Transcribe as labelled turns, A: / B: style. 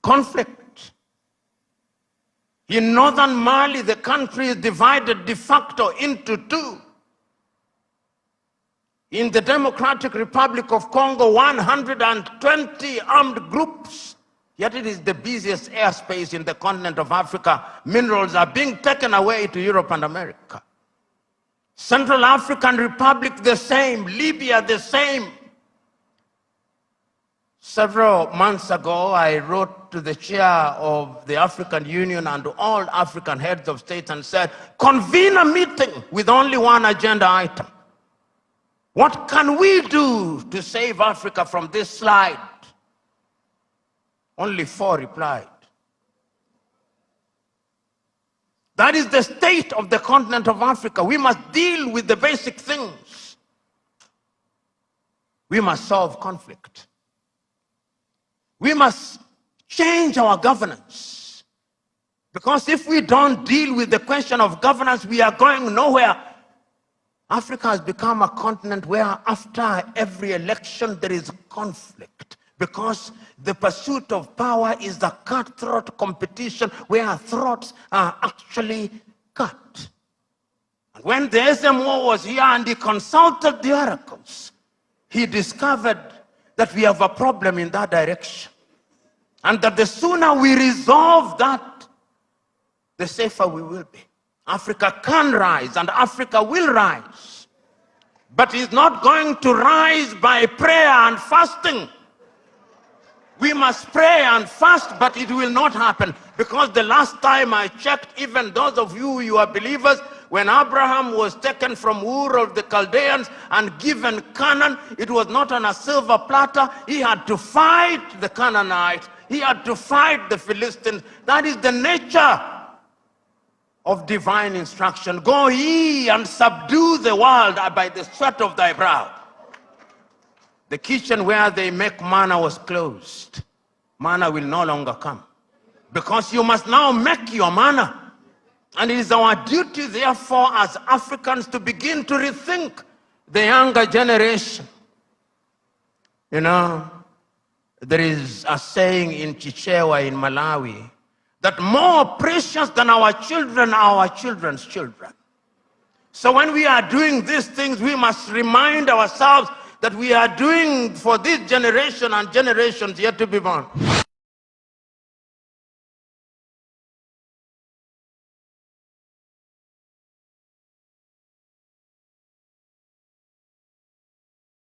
A: conflict. In northern Mali, the country is divided de facto into two. In the Democratic Republic of Congo, 120 armed groups, yet it is the busiest airspace in the continent of Africa. Minerals are being taken away to Europe and America. Central African Republic, the same. Libya, the same. Several months ago, I wrote to the chair of the African Union and to all African heads of state and said, convene a meeting with only one agenda item. What can we do to save Africa from this slide? Only 4 replied. That is the state of the continent of Africa. We must deal with the basic things. We must solve conflict. We must change our governance. Because if we don't deal with the question of governance, we are going nowhere. Africa has become a continent where after every election there is conflict. Because the pursuit of power is a cutthroat competition where throats are actually cut. And when the SMO was here and he consulted the oracles, he discovered that we have a problem in that direction. And that the sooner we resolve that, the safer we will be. Africa can rise and Africa will rise. But it's not going to rise by prayer and fasting. We must pray and fast, but it will not happen. Because the last time I checked, even those of you are believers, when Abraham was taken from Ur of the Chaldeans and given Canaan, it was not on a silver platter. He had to fight the Canaanites. He had to fight the Philistines. That is the nature of divine instruction. Go ye and subdue the world by the sweat of thy brow. The kitchen where they make manna was closed. Manna will no longer come. Because you must now make your manna. And it is our duty, therefore, as Africans to begin to rethink the younger generation. You know, there is a saying in Chichewa in Malawi that more precious than our children are our children's children. So when we are doing these things, we must remind ourselves that we are doing for this generation and generations yet to be born.